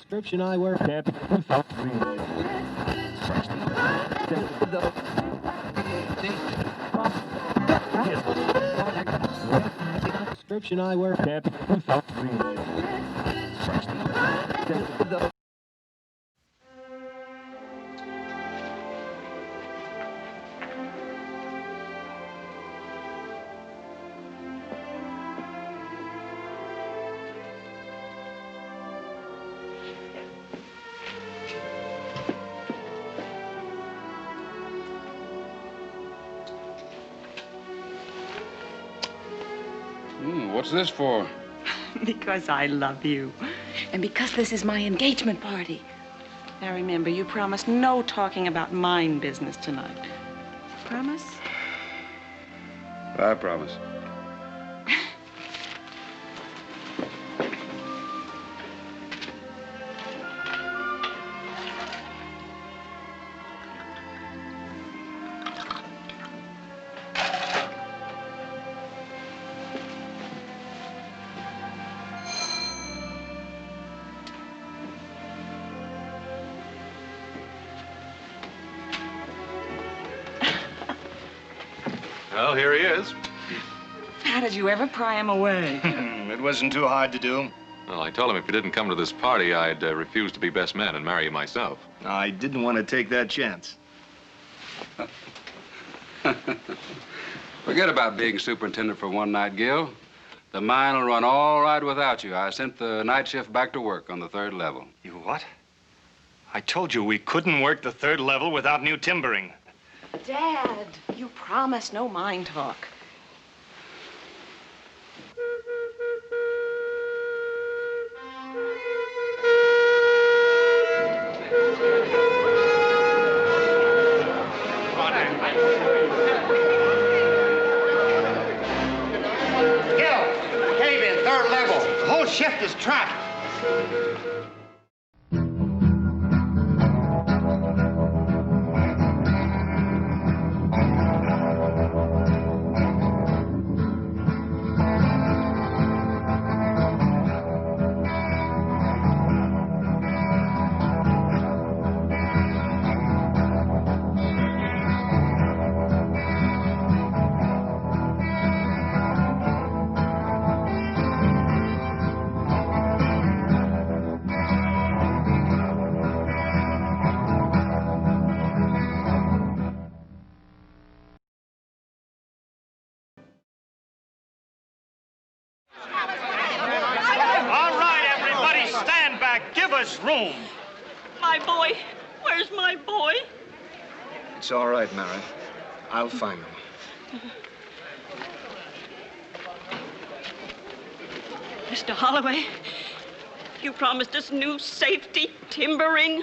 Prescription eyewear. Prescription eyewear. What's this for? Because I love you. And because this is my engagement party. Now remember, you promised no talking about mine business tonight. Promise? I promise. Well, here he is. How did you ever pry him away? It wasn't too hard to do. Well, I told him if you didn't come to this party, I'd refuse to be best man and marry you myself. I didn't want to take that chance. Forget about being superintendent for one night, Gil. The mine will run all right without you. I sent the night shift back to work on the 3rd level. You what? I told you we couldn't work the 3rd level without new timbering. Dad, you promised no mine talk. Gil, cave in, 3rd level. The whole shift is trapped. Room. My boy. Where's my boy? It's all right, Mary. I'll find him. Mr. Holloway, you promised us new safety timbering.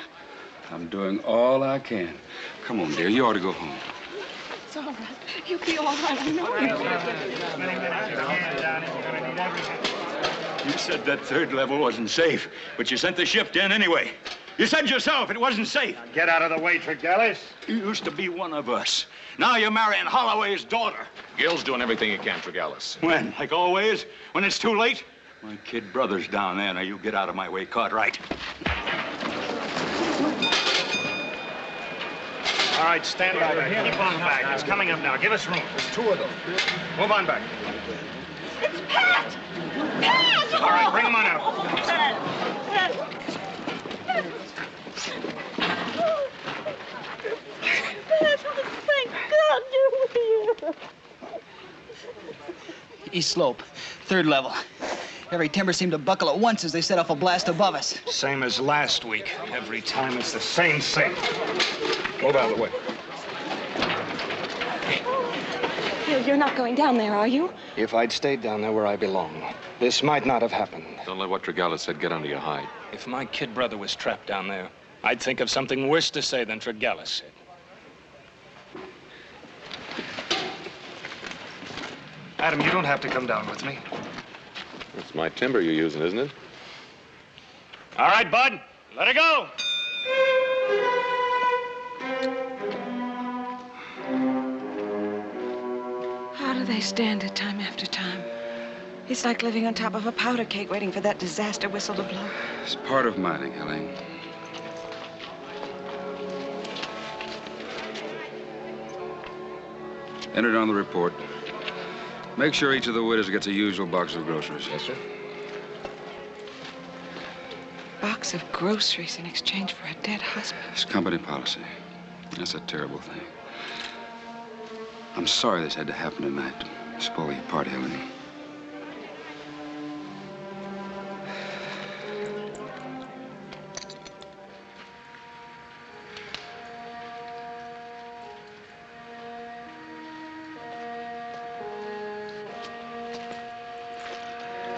I'm doing all I can. Come on, dear. You ought to go home. It's all right. You'll be all right. I know you will. You said that 3rd level wasn't safe, but you sent the shift in anyway. You said yourself it wasn't safe. Get out of the way, Tregellis. You used to be one of us. Now you're marrying Holloway's daughter. Gil's doing everything he can, Tregellis. When? Like always? When it's too late? My kid brother's down there. Now you get out of my way, Cartwright. All right, stand by. Keep on back. It's coming up now. Give us room. There's 2 of them. Move on back. It's Pat! Pat! All right, bring him on out. Pat! Thank God you're here. East slope, 3rd level. Every timber seemed to buckle at once as they set off a blast above us. Same as last week. Every time it's the same thing. Move out of the way. You're not going down there, are you? If I'd stayed down there where I belong, this might not have happened. Don't let what Tregellis said get under your hide. If my kid brother was trapped down there, I'd think of something worse to say than Tregellis said. Adam, you don't have to come down with me. It's my timber you're using, isn't it? All right, Bud. Let her go. How do they stand it time after time? It's like living on top of a powder keg waiting for that disaster whistle to blow. It's part of mining, Helene. Enter it on the report. Make sure each of the widows gets a usual box of groceries. Yes, sir. Box of groceries in exchange for a dead husband. It's company policy. That's a terrible thing. I'm sorry this had to happen tonight. Spoil your party, Helene.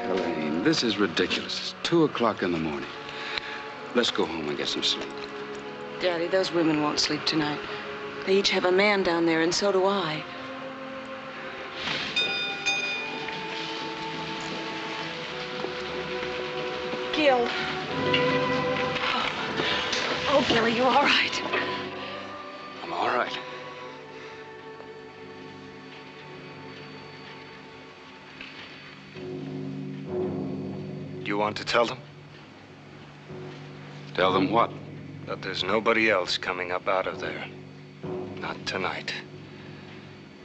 Helene, this is ridiculous. It's 2 o'clock in the morning. Let's go home and get some sleep. Daddy, those women won't sleep tonight. They each have a man down there, and so do I. Gil. Oh, Gil, are you all right? I'm all right. Do you want to tell them? Tell them what? That there's nobody else coming up out of there. Not tonight.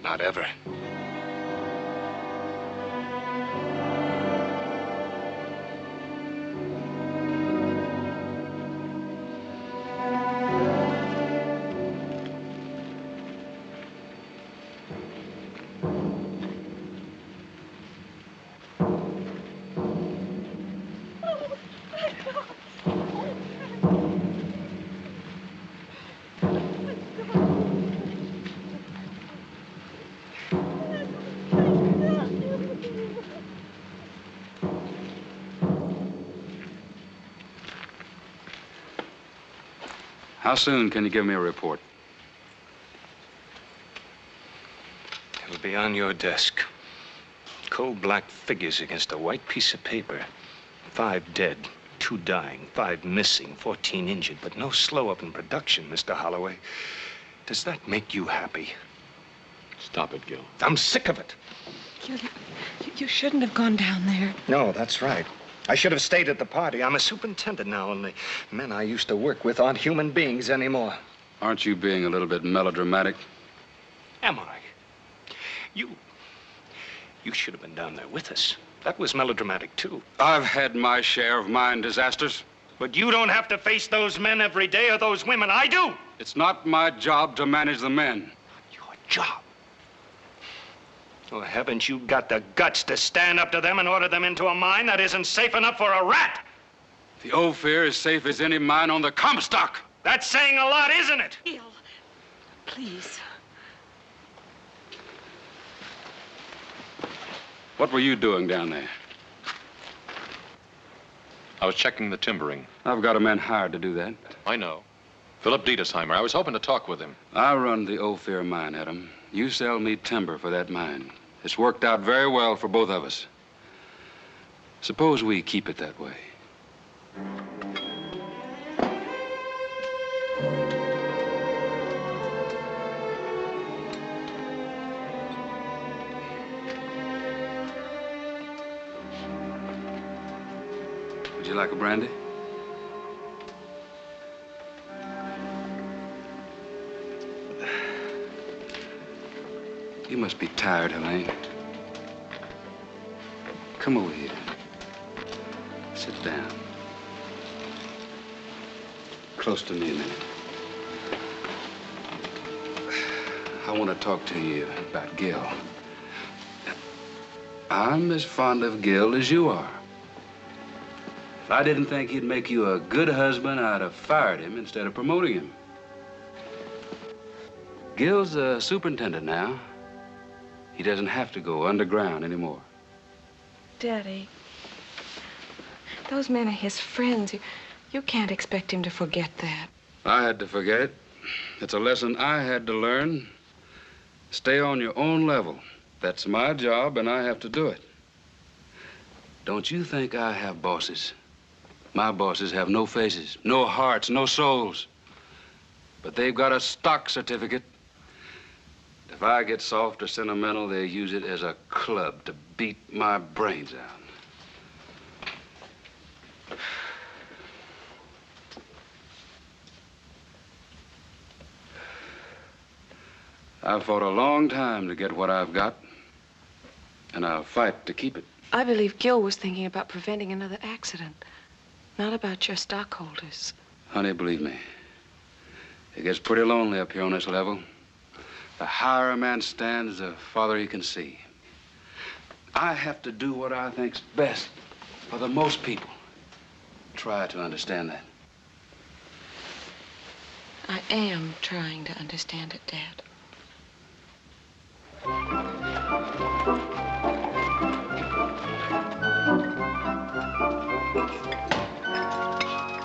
Not ever. How soon can you give me a report? It'll be on your desk. Cold black figures against a white piece of paper. 5 dead, 2 dying, 5 missing, 14 injured, but no slow up in production, Mr. Holloway. Does that make you happy? Stop it, Gil. I'm sick of it. Gil, you shouldn't have gone down there. No, that's right. I should have stayed at the party. I'm a superintendent now, and the men I used to work with aren't human beings anymore. Aren't you being a little bit melodramatic? Am I? You should have been down there with us. That was melodramatic, too. I've had my share of mine disasters. But you don't have to face those men every day or those women. I do. It's not my job to manage the men. Your job. Oh, haven't you got the guts to stand up to them and order them into a mine that isn't safe enough for a rat? The Ophir is safe as any mine on the Comstock. That's saying a lot, isn't it? Gil, please. What were you doing down there? I was checking the timbering. I've got a man hired to do that. I know. Phillip Diedesheimer. I was hoping to talk with him. I run the Ophir mine, Adam. You sell me timber for that mine. It's worked out very well for both of us. Suppose we keep it that way. Would you like a brandy? You must be tired, Helene. Come over here. Sit down. Close to me a minute. I want to talk to you about Gil. I'm as fond of Gil as you are. If I didn't think he'd make you a good husband, I'd have fired him instead of promoting him. Gil's a superintendent now. He doesn't have to go underground anymore. Daddy, those men are his friends. You can't expect him to forget that. I had to forget it. It's a lesson I had to learn. Stay on your own level. That's my job, and I have to do it. Don't you think I have bosses? My bosses have no faces, no hearts, no souls. But they've got a stock certificate. The If I get soft or sentimental, they use it as a club to beat my brains out. I've fought a long time to get what I've got, and I'll fight to keep it. I believe Gil was thinking about preventing another accident, not about your stockholders. Honey, believe me, it gets pretty lonely up here on this level. The higher a man stands, the farther he can see. I have to do what I think's best for the most people. Try to understand that. I am trying to understand it, Dad.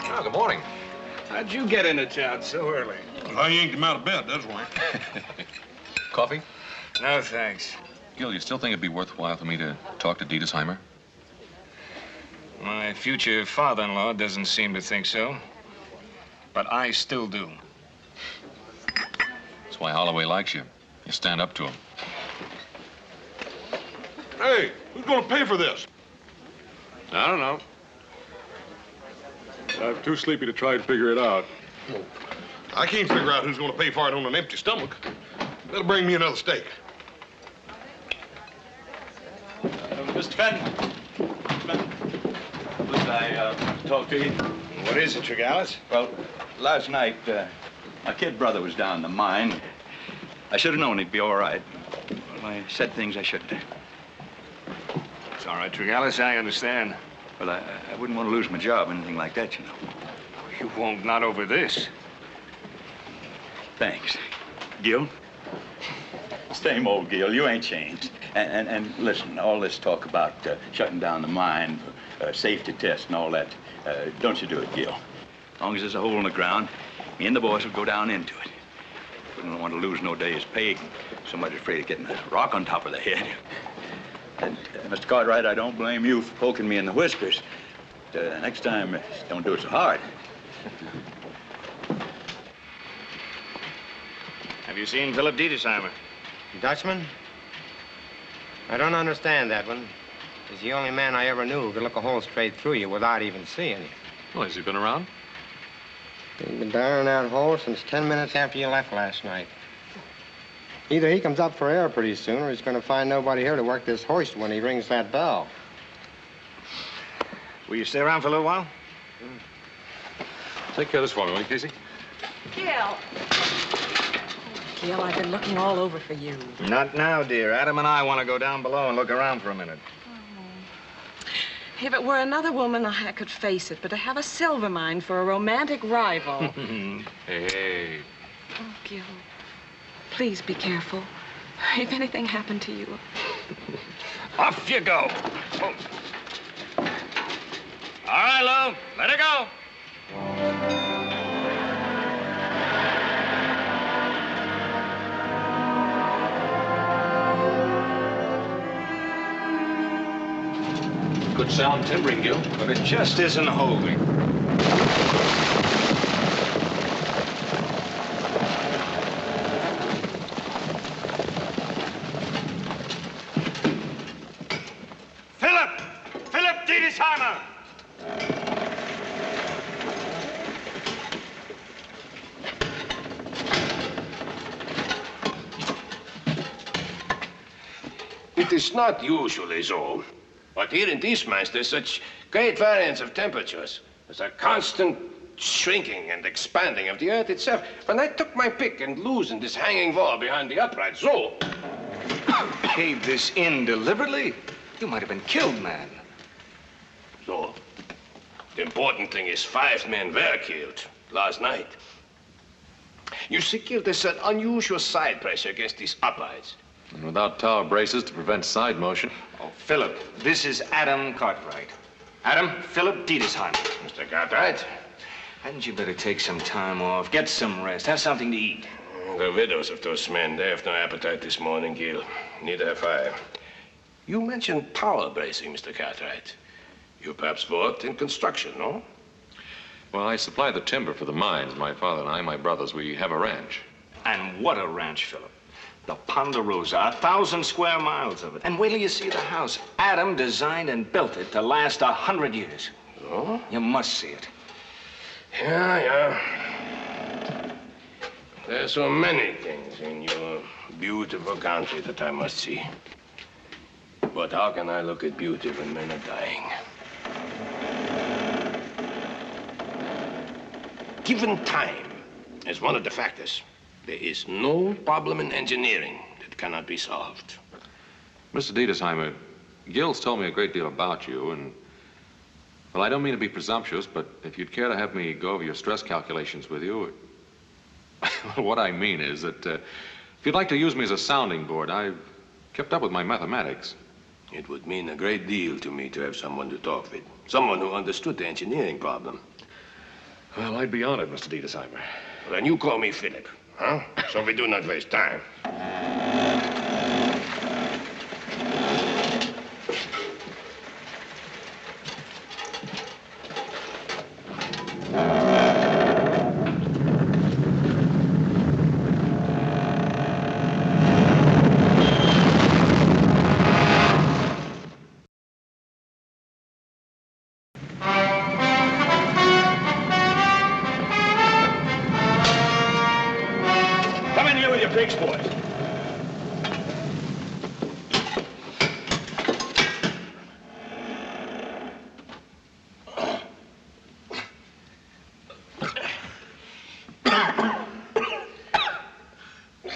Oh, good morning. How'd you get into town so early? Well, I yanked him out of bed, that's why. Coffee? No, thanks. Gil, you still think it'd be worthwhile for me to talk to Diedesheimer? My future father-in-law doesn't seem to think so. But I still do. That's why Holloway likes you. You stand up to him. Hey, who's gonna pay for this? I don't know. I'm too sleepy to try and figure it out. I can't figure out who's gonna pay for it on an empty stomach. That'll bring me another steak. Mr. Fenton. Listen, I talk to you. What is it, Tregallis? Well, last night, my kid brother was down in the mine. I should have known he'd be all right. Well, I said things I shouldn't have. It's all right, Tregallis, I understand. Well, I wouldn't want to lose my job or anything like that, you know. You won't, not over this. Thanks. Gil? Same old Gil, you ain't changed. And listen, all this talk about shutting down the mine, safety tests and all that, don't you do it, Gil. As long as there's a hole in the ground, me and the boys will go down into it. Wouldn't want to lose no day's pay. Somebody's afraid of getting a rock on top of the head. And, Mr. Cartwright, I don't blame you for poking me in the whiskers. But, next time, don't do it so hard. Have you seen Phillip Diedesheimer? Dutchman? I don't understand that one. He's the only man I ever knew who could look a hole straight through you without even seeing you. Well, has he been around? He's been down in that hole since 10 minutes after you left last night. Either he comes up for air pretty soon, or he's going to find nobody here to work this hoist when he rings that bell. Will you stay around for a little while? Take care of this for me, will you, Casey? Gil. Gil, I've been looking all over for you. Not now, dear. Adam and I want to go down below and look around for a minute. If it were another woman, I could face it, but to have a silver mine for a romantic rival. Hey. Oh, Gil, please be careful. If anything happened to you. Off you go. Oh. All right, Lou, let her go. Good sound timbering, Gil. But it just isn't holding. Phillip Diedesheimer! It is not usually so. But here in these mines, there's such great variance of temperatures. There's a constant shrinking and expanding of the earth itself. When I took my pick and loosened this hanging wall behind the upright, so... Caved this in deliberately? You might have been killed, man. So, the important thing is 5 men were killed last night. You see, Gil, there's an unusual side pressure against these uprights. And without tower braces to prevent side motion. Oh, Phillip, this is Adam Cartwright. Adam, Phillip Diedesheimer. Mr. Cartwright? Hadn't you better take some time off, get some rest, have something to eat? The widows of those men, they have no appetite this morning, Gil. Neither have I. You mentioned tower bracing, Mr. Cartwright. You perhaps worked in construction, no? Well, I supply the timber for the mines. My father and I, my brothers, we have a ranch. And what a ranch, Phillip. The Ponderosa, 1,000 square miles of it. And wait till you see the house. Adam designed and built it to last 100 years. Oh? You must see it. Yeah. There's so many things in your beautiful country that I must see. But how can I look at beauty when men are dying? Given time as one of the factors, there is no problem in engineering that cannot be solved. Mr. Diedesheimer, Gil's told me a great deal about you, and, well, I don't mean to be presumptuous, but if you'd care to have me go over your stress calculations with you, what I mean is that if you'd like to use me as a sounding board, I've kept up with my mathematics. It would mean a great deal to me to have someone to talk with, someone who understood the engineering problem. Well, I'd be honored, Mr. Diedesheimer. Well, then you call me Philip, huh? So we do not waste time. Come in here with your pigs, boys.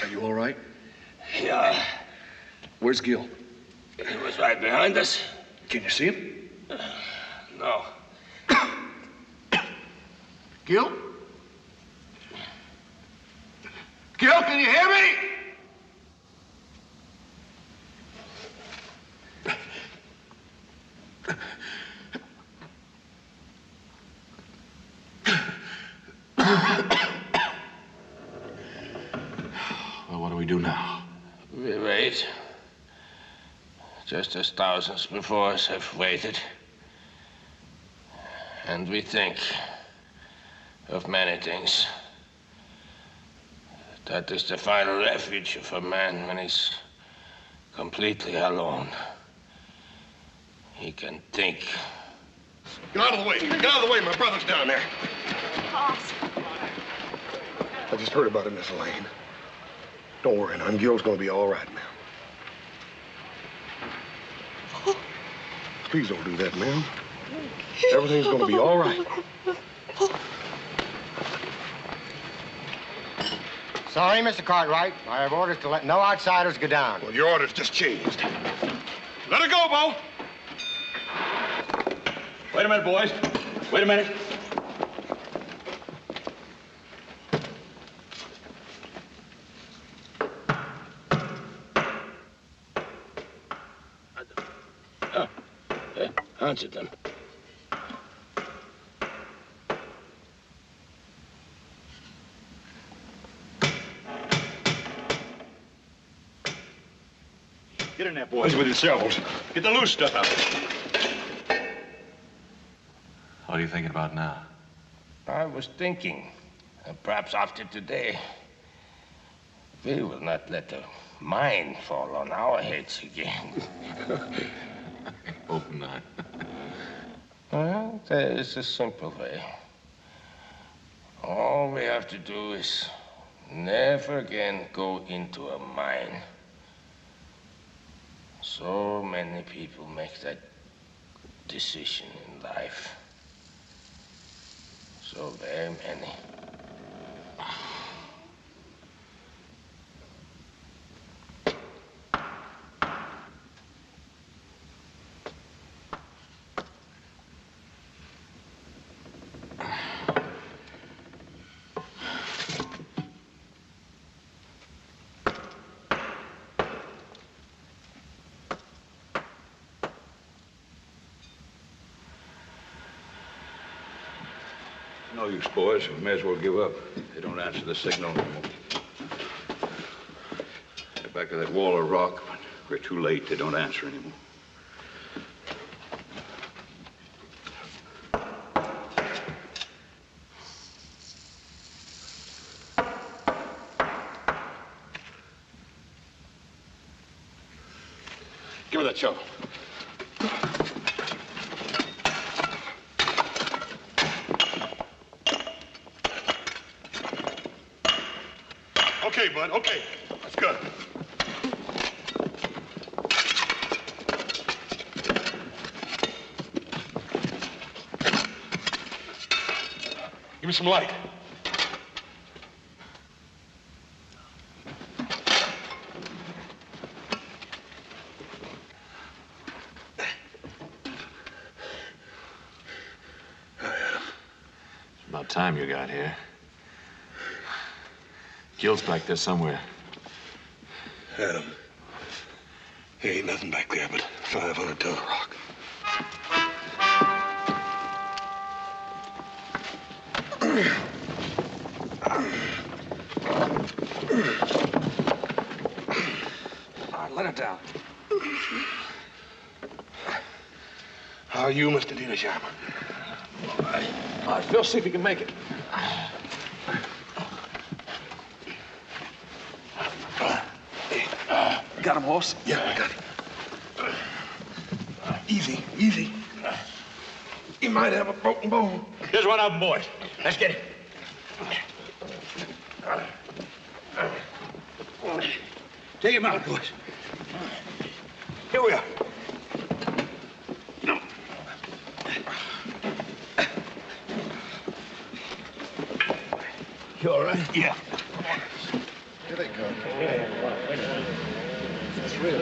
Are you all right? Yeah, Where's Gil? he was right behind us. Can you see him? No. Gil? Gil, can you hear me? Well, what do we do now? We wait. Just as thousands before us have waited. And we think of many things. That is the final refuge of a man when he's completely alone. He can think. Get out of the way. Get out of the way. My brother's down there. Pops. I just heard about it, Miss Elaine. Don't worry, now. Gil's gonna be all right now. Please don't do that, ma'am. Everything's gonna be all right. Sorry, Mr. Cartwright. I have orders to let no outsiders go down. Well, your orders just changed. Let her go, Bo. Wait a minute, boys. Wait a minute. Answer them. Get in there, boys, with your shovels. Get the loose stuff out. What are you thinking about now? I was thinking, perhaps after today, we will not let the mine fall on our heads again. I hope not. Well, there is a simple way. All we have to do is never again go into a mine. So many people make that decision in life. So very many. No use, boys. We may as well give up. They don't answer the signal anymore. Get back to that wall of rock, but we're too late. They don't answer anymore. that shovel. Okay, bud, okay. That's good. Give me some light. About time you got here. Gil's back there somewhere. Adam, there ain't nothing back there but 500 ton of rock. All right, let it down. How are you, Mr. Diedesheimer? All right, Phil, see if you can make it. Got him, horse? Yeah, I got him. Easy, easy. He might have a broken bone. Here's one of them, boys. Let's get it. Take him out, boys. Here we are. You all right? Yeah. Here they come. It's real.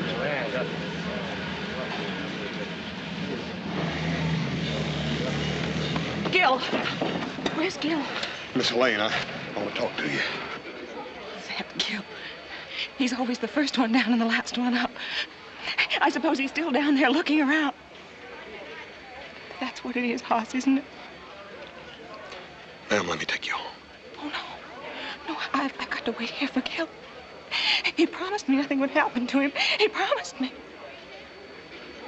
Gil! Where's Gil? Miss Elaine, I want to talk to you. That Gil. He's always the first one down and the last one up. I suppose he's still down there looking around. That's what it is, Hoss, isn't it? Ma'am, let me take you home. Oh, no. No, I've got to wait here for Gil. He promised me nothing would happen to him. He promised me.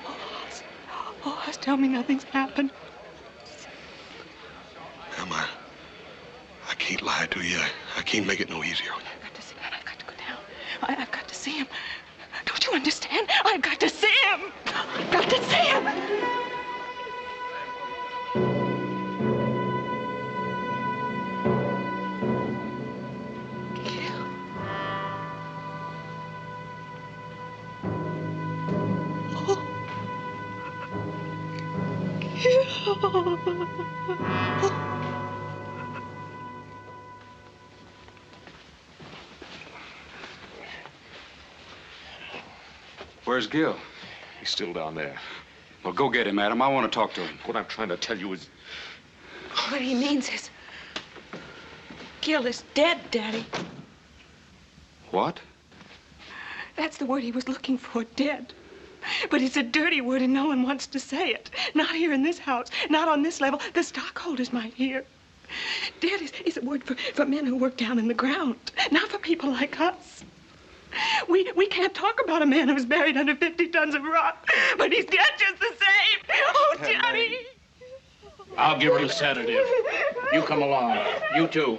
Oh, Hoss, tell me nothing's happened. Ma'am, I can't lie to you. I can't make it no easier on you. I've got to see him. I've got to go down. I've got to see him. Don't you understand? I've got to see him. I've got to see him. Where's Gil? He's still down there. Well, go get him, Adam. I want to talk to him. What I'm trying to tell you is... What he means is Gil is dead, Daddy. What? That's the word he was looking for, dead. But it's a dirty word and no one wants to say it. Not here in this house, not on this level. The stockholders might hear. Dead is a word for men who work down in the ground, not for people like us. We can't talk about a man who's buried under 50 tons of rock, but he's dead just the same. Oh, Daddy. I'll give her a sedative. You come along. You too.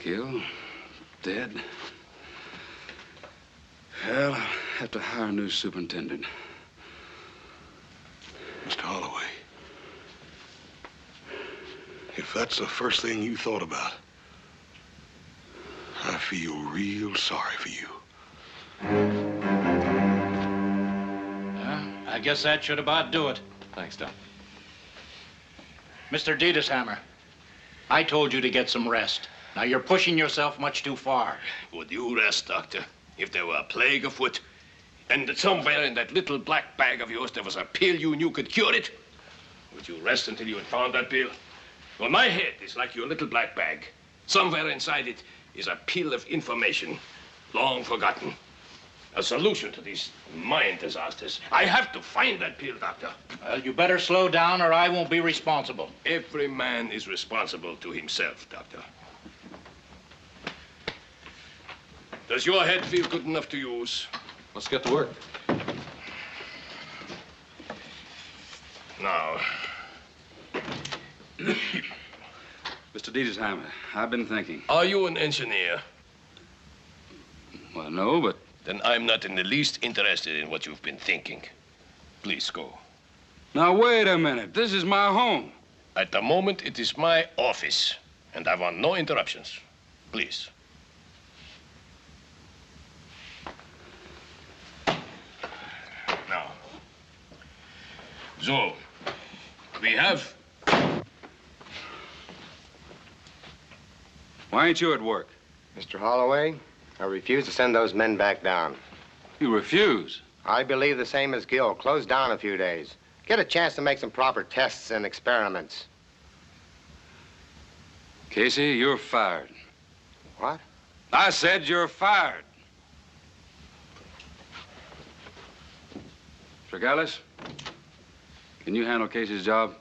Gil? Dead? Well, I'll have to hire a new superintendent. Mr. Holloway, if that's the first thing you thought about, I feel real sorry for you. I guess that should about do it. Thanks, Doc. Mr. Diedesheimer, I told you to get some rest. Now, you're pushing yourself much too far. Would you rest, Doctor, if there were a plague afoot, and that somewhere in that little black bag of yours there was a pill you knew could cure it? Would you rest until you had found that pill? Well, my head is like your little black bag. Somewhere inside it is a pill of information, long forgotten. A solution to these mind disasters. I have to find that pill, Doctor. Well, you better slow down or I won't be responsible. Every man is responsible to himself, Doctor. Does your head feel good enough to use? Let's get to work. Now, Mr. Diedesheimer, I've been thinking. Are you an engineer? Well, no, but... Then I'm not in the least interested in what you've been thinking. Please go. Now, wait a minute. This is my home. At the moment, it is my office, and I want no interruptions. Please. Now. So, we have... Why ain't you at work? Mr. Holloway, I refuse to send those men back down. You refuse? I believe the same as Gil. Close down a few days. Get a chance to make some proper tests and experiments. Casey, you're fired. What? I said you're fired. Mr. Gallus, can you handle Casey's job?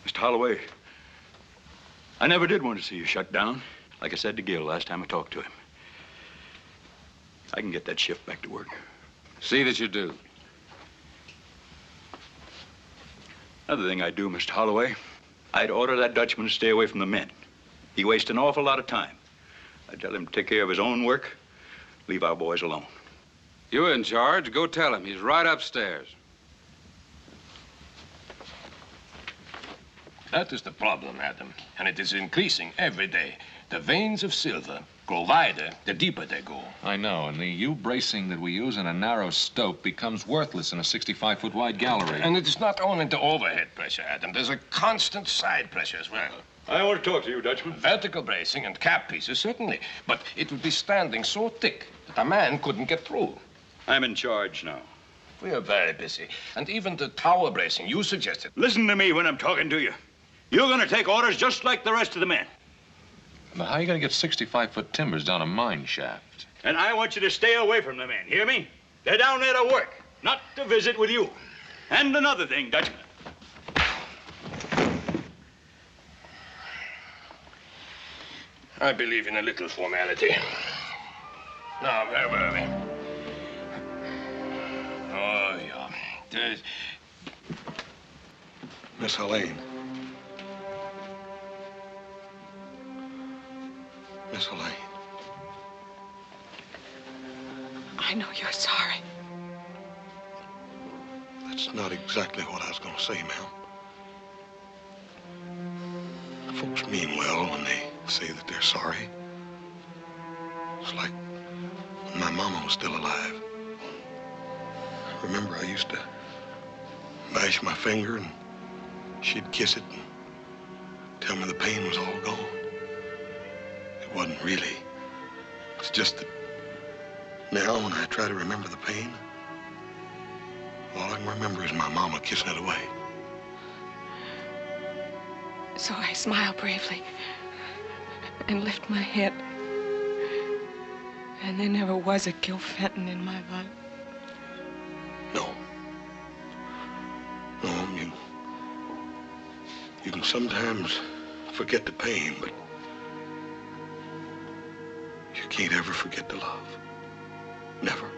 Mr. Holloway, I never did want to see you shut down. Like I said to Gil last time I talked to him. I can get that shift back to work. See that you do. Another thing I'd do, Mr. Holloway, I'd order that Dutchman to stay away from the men. He wastes an awful lot of time. I'd tell him to take care of his own work, leave our boys alone. You're in charge. Go tell him. He's right upstairs. That is the problem, Adam, and it is increasing every day. The veins of silver grow wider the deeper they go. I know, and the U-bracing that we use in a narrow stope becomes worthless in a 65-foot wide gallery. And it is not only the overhead pressure, Adam. There's a constant side pressure as well. I want to talk to you, Dutchman. Vertical bracing and cap pieces, certainly. But it would be standing so thick that a man couldn't get through. I'm in charge now. We are very busy. And even the tower bracing you suggested. Listen to me when I'm talking to you. You're going to take orders just like the rest of the men. But how are you going to get 65-foot timbers down a mine shaft? And I want you to stay away from the men, hear me? They're down there to work, not to visit with you. And another thing, Dutchman. I believe in a little formality. Now, where were we? Oh, yeah. Miss Helene. Miss Helene. I know you're sorry. That's not exactly what I was going to say, ma'am. Folks mean well when they say that they're sorry. It's like when my mama was still alive. Remember, I used to bash my finger and she'd kiss it and tell me the pain was all gone. It wasn't really. It's just that now when I try to remember the pain, all I can remember is my mama kissing it away. So I smile bravely and lift my head. And there never was a Gil Fenton in my life. No. No, you can sometimes forget the pain, but you can't ever forget the love. Never.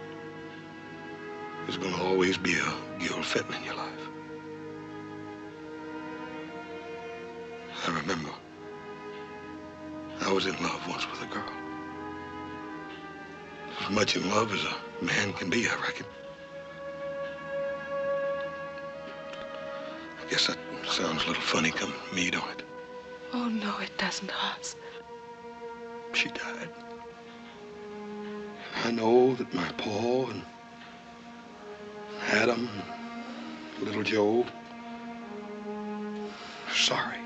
There's gonna always be a Gil Fenton in your life. I remember I was in love once with a girl. As much in love as a man can be, I reckon. I guess that sounds a little funny coming from me, don't it? Oh, no, it doesn't, Hoss. She died. I know that my Paul and Adam and little Joe are sorry.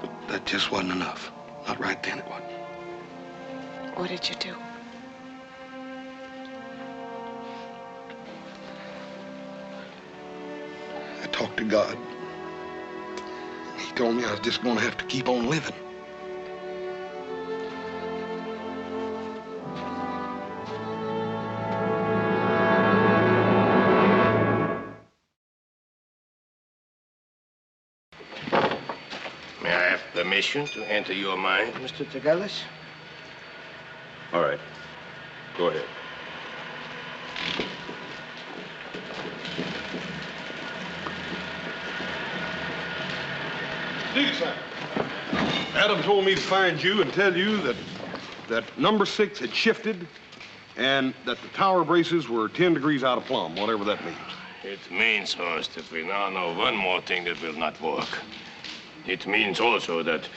But that just wasn't enough. Not right then, it wasn't. What did you do? I talked to God. He told me I was just going to have to keep on living. May I have permission to enter your mind, Mr. Tagalis? All right. Go ahead. Diedesheimer, Adam told me to find you and tell you that number 6 had shifted and that the tower braces were 10 degrees out of plumb, whatever that means. It means, Horst, that we now know one more thing that will not work. It means also that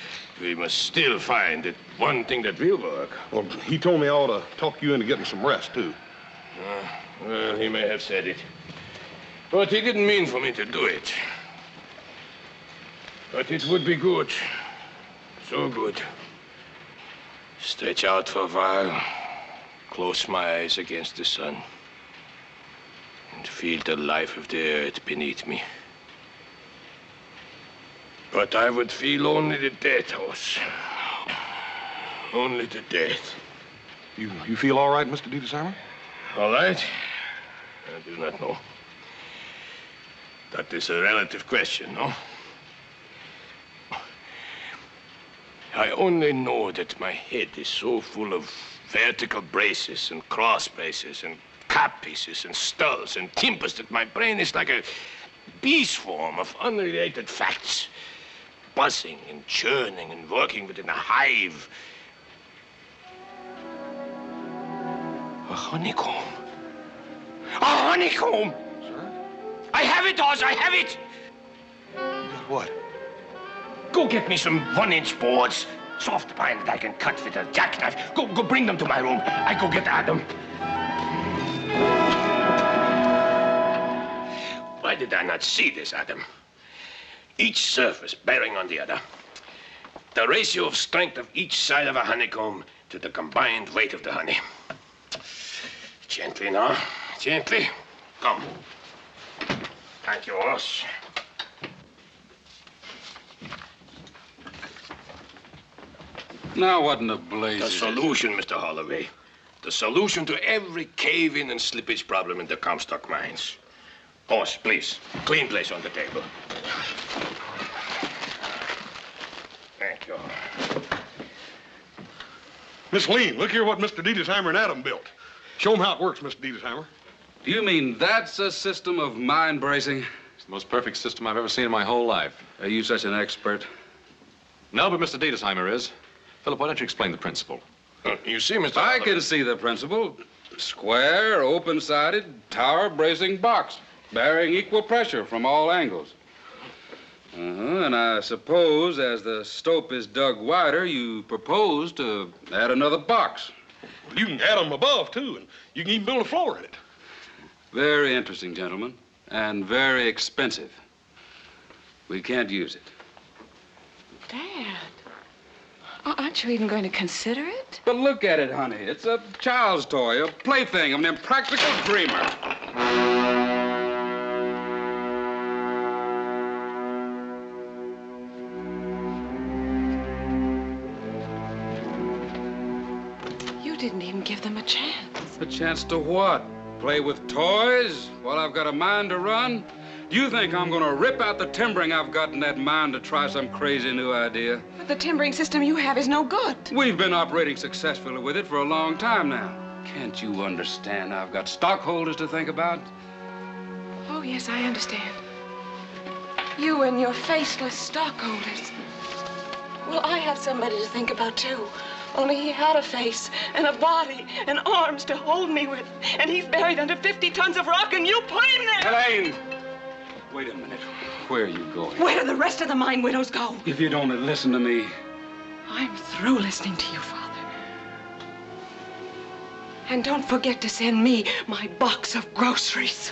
we must still find that one thing that will work. Well, he told me I ought to talk you into getting some rest, too. Well, he may have said it. But he didn't mean for me to do it. But it would be good. So good. Stretch out for a while. Close my eyes against the sun. And feel the life of the earth beneath me. But I would feel only the death, Horst. Only the death. You feel all right, Mr. Diedesheimer? All right? I do not know. That is a relative question, no? I only know that my head is so full of vertical braces and cross braces and cap pieces and skulls and timbers that my brain is like a bee swarm of unrelated facts, buzzing and churning and working within a hive. A honeycomb. A honeycomb! Sir? I have it, Oz, I have it! You got what? Go get me some 1-inch boards, soft pine that I can cut with a jackknife. Go bring them to my room. I go get Adam. Why did I not see this, Adam? Each surface bearing on the other. The ratio of strength of each side of a honeycomb to the combined weight of the honey. Gently now, gently. Come. Thank you, Oz. Now, what in the blazes? The solution, Mr. Holloway. The solution to every cave-in and slippage problem in the Comstock mines. Boss, please. Clean place on the table. Thank you. Miss Lean, look here what Mr. Diedesheimer and Adam built. Show them how it works, Mr. Diedesheimer. Do you mean that's a system of mind bracing? It's the most perfect system I've ever seen in my whole life. Are you such an expert? No, but Mr. Diedesheimer is. Philip, why don't you explain the principle? You see, Mr. I can see the principle. Square, open-sided, tower bracing box, bearing equal pressure from all angles. And I suppose as the stope is dug wider, you propose to add another box. Well, you can add them above, too, and you can even build a floor in it. Very interesting, gentlemen, and very expensive. We can't use it. Dad, aren't you even going to consider it? But look at it, honey. It's a child's toy, a plaything of an impractical dreamer. You didn't even give them a chance. A chance to what? Play with toys while I've got a mine to run? Do you think I'm gonna rip out the timbering I've got in that mine to try some crazy new idea? But the timbering system you have is no good. We've been operating successfully with it for a long time now. Can't you understand I've got stockholders to think about? Oh, yes, I understand. You and your faceless stockholders. Well, I have somebody to think about, too. Only he had a face and a body and arms to hold me with. And he's buried under 50 tons of rock, and you put him there! Elaine! Wait a minute. Where are you going? Where do the rest of the mine widows go? If you don't listen to me. I'm through listening to you, Father. And don't forget to send me my box of groceries.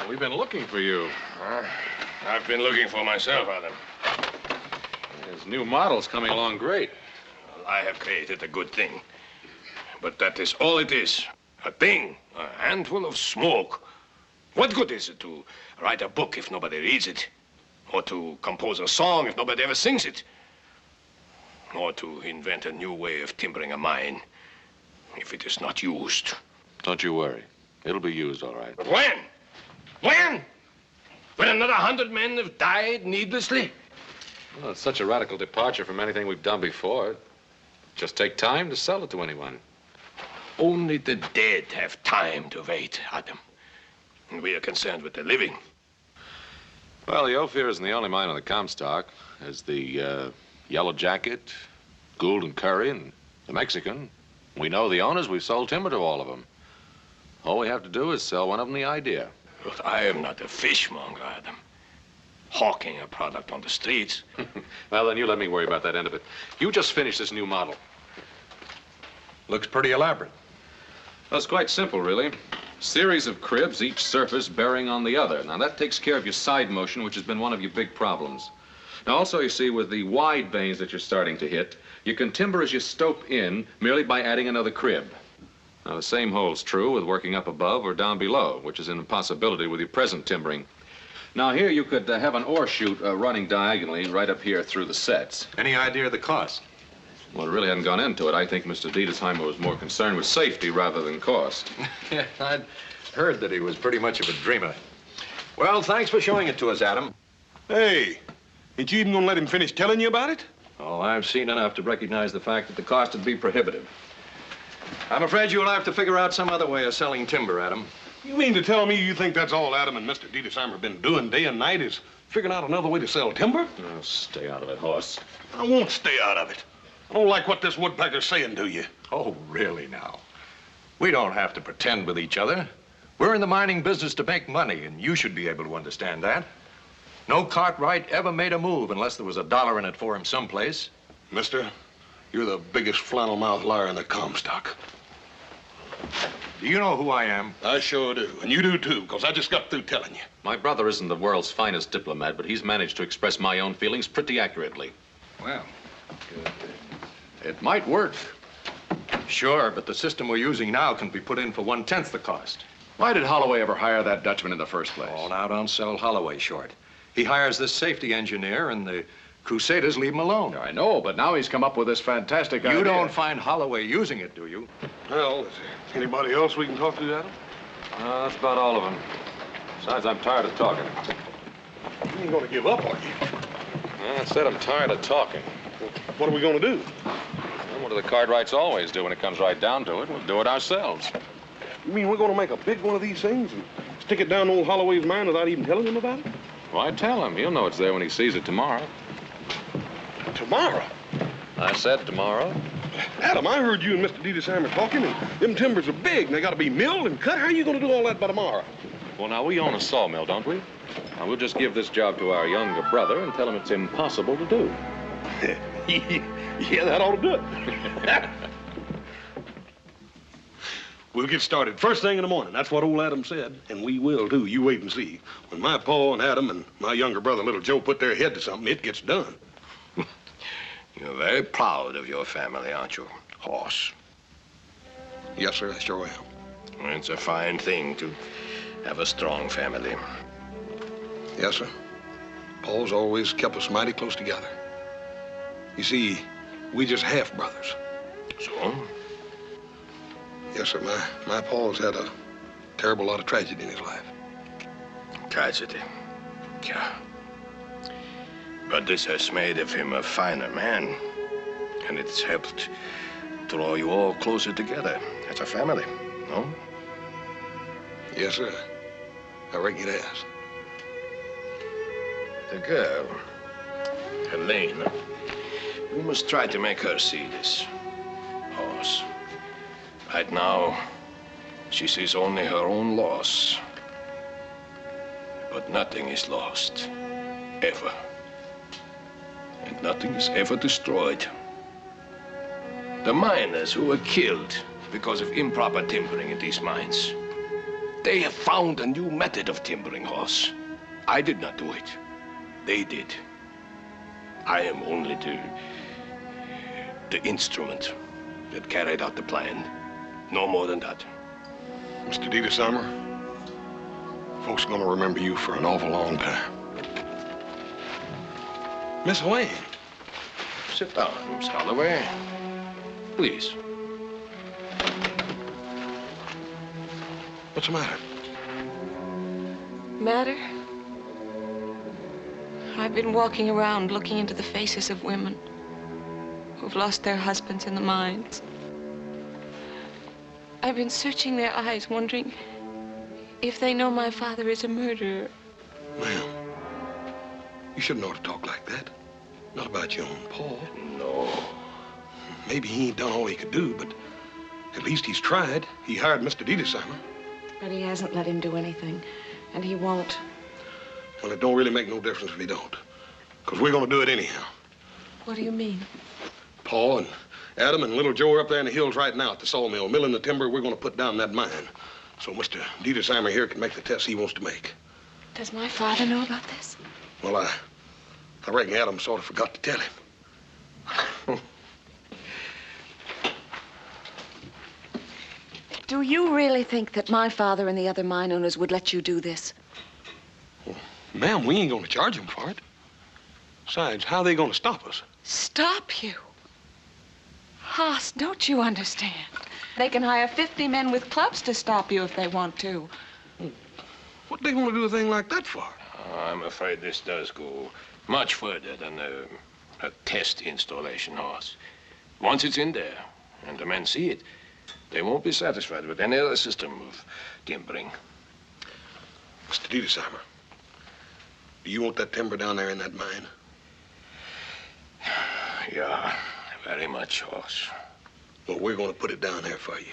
We've been looking for you. I've been looking for myself, Adam. There's new models coming along great. Well, I have created a good thing. But that is all it is. A thing. A handful of smoke. What good is it to write a book if nobody reads it? Or to compose a song if nobody ever sings it? Or to invent a new way of timbering a mine if it is not used? Don't you worry. It'll be used all right. But when? When? When another 100 men have died needlessly? Well, it's such a radical departure from anything we've done before. Just take time to sell it to anyone. Only the dead have time to wait, Adam. And we are concerned with the living. Well, the Ophir isn't the only mine on the Comstock. There's the Yellow Jacket, Gould and Curry, and the Mexican. We know the owners. We've sold timber to all of them. All we have to do is sell one of them the idea. But I am not a fishmonger, Adam. Hawking a product on the streets. Well, then you let me worry about that end of it. You just finished this new model. Looks pretty elaborate. Well, it's quite simple, really. Series of cribs, each surface bearing on the other. Now, that takes care of your side motion, which has been one of your big problems. Now, also, you see, with the wide vanes that you're starting to hit, you can timber as you stope in merely by adding another crib. Now, the same holds true with working up above or down below, which is an impossibility with your present timbering. Now, here you could have an ore chute running diagonally right up here through the sets. Any idea of the cost? Well, it really hadn't gone into it. I think Mr. Diedesheimer was more concerned with safety rather than cost. Yeah, I'd heard that he was pretty much of a dreamer. Well, thanks for showing it to us, Adam. Hey, ain't you even gonna let him finish telling you about it? Oh, I've seen enough to recognize the fact that the cost would be prohibitive. I'm afraid you'll have to figure out some other way of selling timber, Adam. You mean to tell me you think that's all Adam and Mr. Diedesheimer have been doing day and night is figuring out another way to sell timber? Oh, stay out of it, Hoss. I won't stay out of it. I don't like what this woodpecker's saying to you. Oh, really now? We don't have to pretend with each other. We're in the mining business to make money, and you should be able to understand that. No Cartwright ever made a move unless there was $1 in it for him someplace. Mister, you're the biggest flannel-mouthed liar in the Comstock. Do you know who I am? I sure do, and you do too, because I just got through telling you. My brother isn't the world's finest diplomat, but he's managed to express my own feelings pretty accurately. Well, it might work. Sure, but the system we're using now can be put in for 1/10 the cost. Why did Holloway ever hire that Dutchman in the first place? Oh, now don't sell Holloway short. He hires this safety engineer, and the Crusaders leave him alone. I know, but now he's come up with this fantastic idea. You don't find Holloway using it, do you? Well, is there anybody else we can talk to, Adam? That's about all of them. Besides, I'm tired of talking. You ain't gonna give up, are you? I said I'm tired of talking. What are we gonna do? Well, what do the Cartwrights always do when it comes right down to it? We'll do it ourselves. You mean we're gonna make a big one of these things and stick it down old Holloway's mine without even telling him about it? Why tell him? He'll know it's there when he sees it tomorrow. Tomorrow? I said tomorrow. Adam, I heard you and Mr. Diedesheimer talking, and them timbers are big, and they gotta be milled and cut. How are you gonna do all that by tomorrow? Well, now, we own a sawmill, don't we? Now, we'll just give this job to our younger brother and tell him it's impossible to do. Yeah, that ought to do it. We'll get started first thing in the morning. That's what old Adam said. And we will, too. You wait and see. When my pa and Adam and my younger brother, little Joe, put their head to something, it gets done. You're very proud of your family, aren't you, Hoss? Yes, sir, I sure am. It's a fine thing to have a strong family. Yes, sir. Paul's always kept us mighty close together. You see, we just half-brothers. So? Yes, sir. My Paul's had a terrible lot of tragedy in his life. Tragedy? Yeah. But this has made of him a finer man. And it's helped draw you all closer together as a family, no? Yes, sir. I reckon it has. The girl, Helene, we must try to make her see this. Hoss. Right now, she sees only her own loss. But nothing is lost, ever. And nothing is ever destroyed. The miners who were killed because of improper timbering in these mines, they have found a new method of timbering, Hoss. I did not do it. They did. I am only the instrument that carried out the plan. No more than that. Mr. Diedesheimer, folks are gonna remember you for an awful long time. Miss Wayne. Sit down, Miss Holloway. Please. What's the matter? Matter? I've been walking around looking into the faces of women. who've lost their husbands in the mines. I've been searching their eyes, wondering if they know my father is a murderer. Ma'am, you shouldn't ought to talk like that. Not about your own Paul. No. Maybe he ain't done all he could do, but at least he's tried. He hired Mr. Diedesheimer. But he hasn't let him do anything, and he won't. Well, it don't really make no difference if he don't, because we're gonna do it anyhow. What do you mean? Paul and Adam and little Joe are up there in the hills right now at the sawmill, milling the timber we're gonna put down that mine. So Mr. Diedesheimer here can make the test he wants to make. Does my father know about this? Well, I reckon Adam sort of forgot to tell him. Do you really think that my father and the other mine owners would let you do this? Well, ma'am, we ain't gonna charge them for it. Besides, how are they gonna stop us? Stop you? Haas, don't you understand? They can hire 50 men with clubs to stop you if they want to. What they gonna do a thing like that for? I'm afraid this does go much further than a test installation, Hoss. Once it's in there and the men see it, they won't be satisfied with any other system of timbering. Mr. Diedesheimer, do you want that timber down there in that mine? Yeah, very much, Hoss. Well, we're gonna put it down there for you.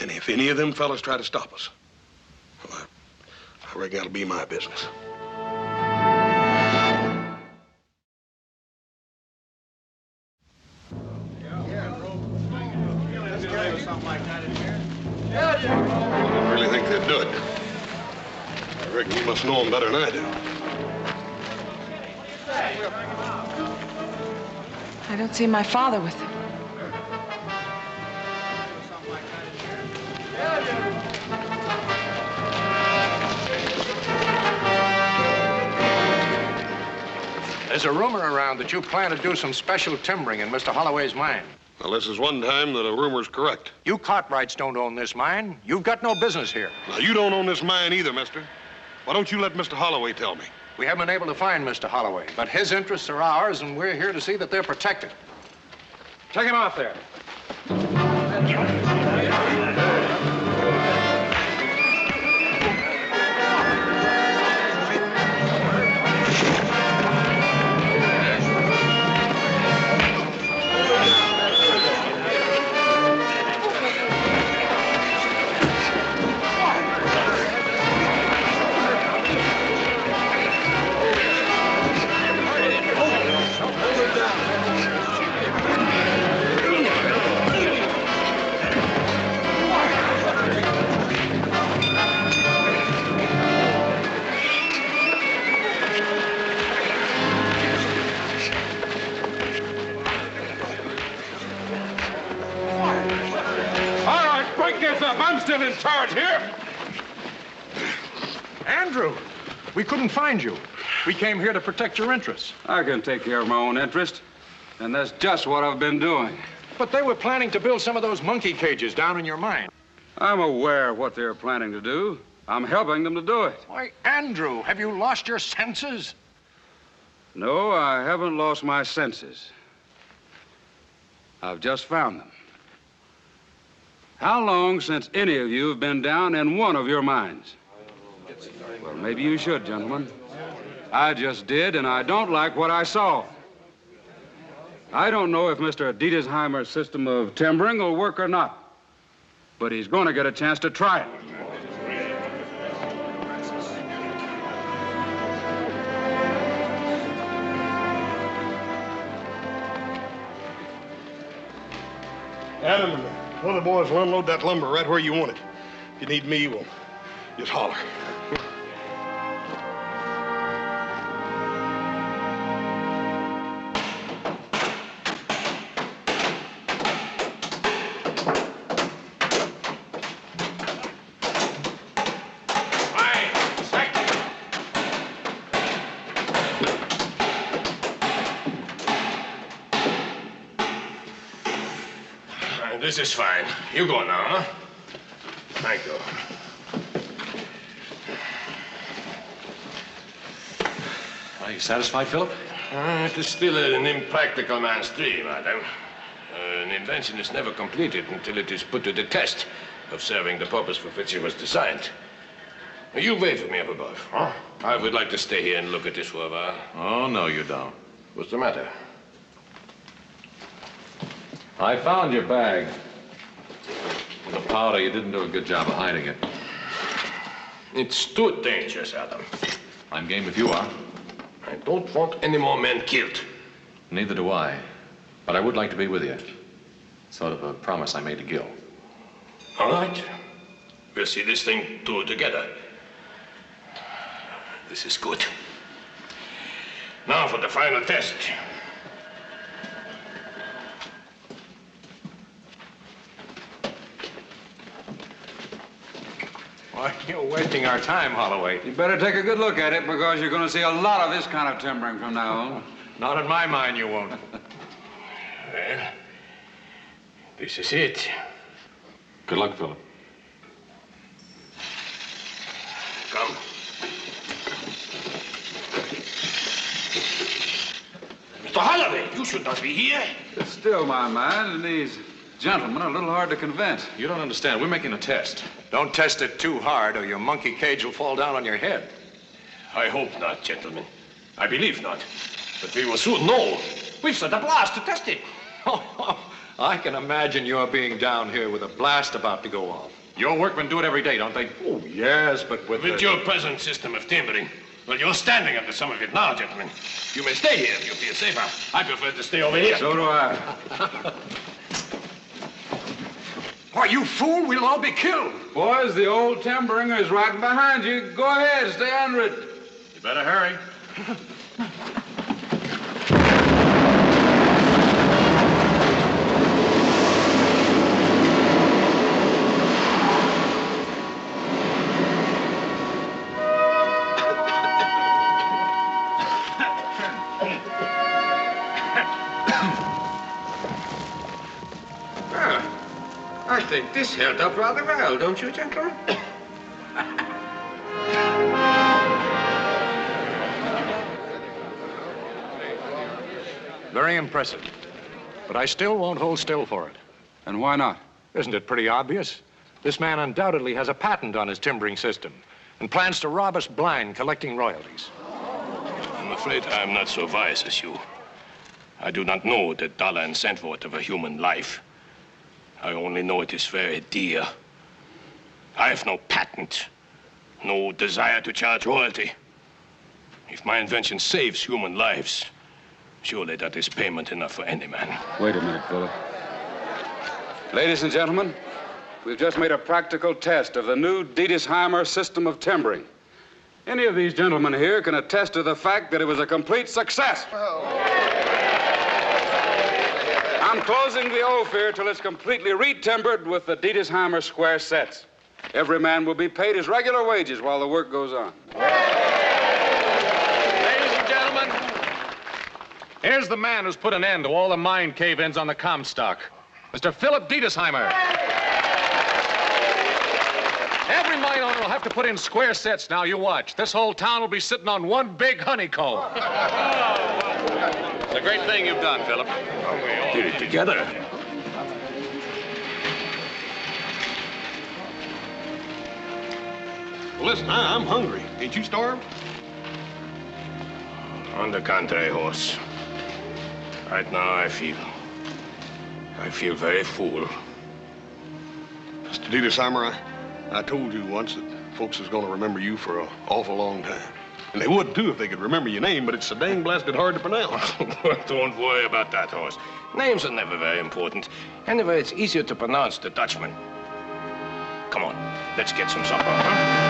And if any of them fellas try to stop us, well, I reckon that'll be my business. I really think they'd do it. I reckon you must know them better than I do. I don't see my father with them. There's a rumor around that you plan to do some special timbering in Mr. Holloway's mine. Well, this is one time that a rumor's correct. You Cartwrights don't own this mine. You've got no business here. Now, you don't own this mine either, mister. Why don't you let Mr. Holloway tell me? We haven't been able to find Mr. Holloway, but his interests are ours, and we're here to see that they're protected. Take him out there. I'm still in charge here. Andrew, we couldn't find you. We came here to protect your interests. I can take care of my own interest, and that's just what I've been doing. But they were planning to build some of those monkey cages down in your mine. I'm aware of what they're planning to do. I'm helping them to do it. Why, Andrew, have you lost your senses? No, I haven't lost my senses. I've just found them. How long since any of you have been down in one of your mines? Well, maybe you should, gentlemen. I just did, and I don't like what I saw. I don't know if Mr. Diedesheimer's system of timbering will work or not, but he's going to get a chance to try it. Adam and the other boys will unload that lumber right where you want it. If you need me, well, just holler. This is fine. You go now, huh? Thank you. Are you satisfied, Phillip? It is still an impractical man's dream, madam. An invention is never completed until it is put to the test of serving the purpose for which it was designed. You wait for me up above. Huh? I would like to stay here and look at this for a while. Oh, no, you don't. What's the matter? I found your bag. The powder, you didn't do a good job of hiding it. It's too dangerous, Adam. I'm game if you are. I don't want any more men killed. Neither do I. But I would like to be with you. Sort of a promise I made to Gil. All right. We'll see this thing through together. This is good. Now for the final test. Why, you're wasting our time, Holloway. You better take a good look at it, because you're going to see a lot of this kind of timbering from now on. Not in my mind, you won't. Well, this is it. Good luck, Phillip. Come. Mr. Holloway, you should not be here. It's still my mind, and these gentlemen are a little hard to convince. You don't understand. We're making a test. Don't test it too hard, or your monkey cage will fall down on your head. I hope not, gentlemen. I believe not. But we will soon know. We've set a blast to test it. I can imagine your being down here with a blast about to go off. Your workmen do it every day, don't they? Oh, yes, but with your present system of timbering. Well, you're standing under some of it now, gentlemen. You may stay here if you feel safer. I prefer to stay over here. So do I. Why, you fool, we'll all be killed. Boys, the old timbering is right behind you. Go ahead, stay under it. You better hurry. I think this held up rather well, don't you, gentlemen? Very impressive. But I still won't hold still for it. And why not? Isn't it pretty obvious? This man undoubtedly has a patent on his timbering system and plans to rob us blind, collecting royalties. I'm afraid I'm not so wise as you. I do not know the dollar and cent worth of a human life. I only know it is very dear. I have no patent, no desire to charge royalty. If my invention saves human lives, surely that is payment enough for any man. Wait a minute, Phillip. Ladies and gentlemen, we've just made a practical test of the new Diedesheimer system of timbering. Any of these gentlemen here can attest to the fact that it was a complete success. I'm closing the Ophir till it's completely re-timbered with the Diedesheimer square sets. Every man will be paid his regular wages while the work goes on. Ladies and gentlemen, here's the man who's put an end to all the mine cave-ins on the Comstock, Mr. Phillip Diedesheimer. Every mine owner will have to put in square sets now, you watch. This whole town will be sitting on one big honeycomb. It's a great thing you've done, Phillip. Did it together. Well, listen, I'm hungry. Ain't you starved? On the contrary, horse. Right now, I feel very full. Mr. Diedesheimer, I told you once that folks is going to remember you for an awful long time. And they would, too, if they could remember your name, but it's so dang blasted hard to pronounce. Don't worry about that, horse. Names are never very important. Anyway, it's easier to pronounce the Dutchman. Come on, let's get some supper, huh?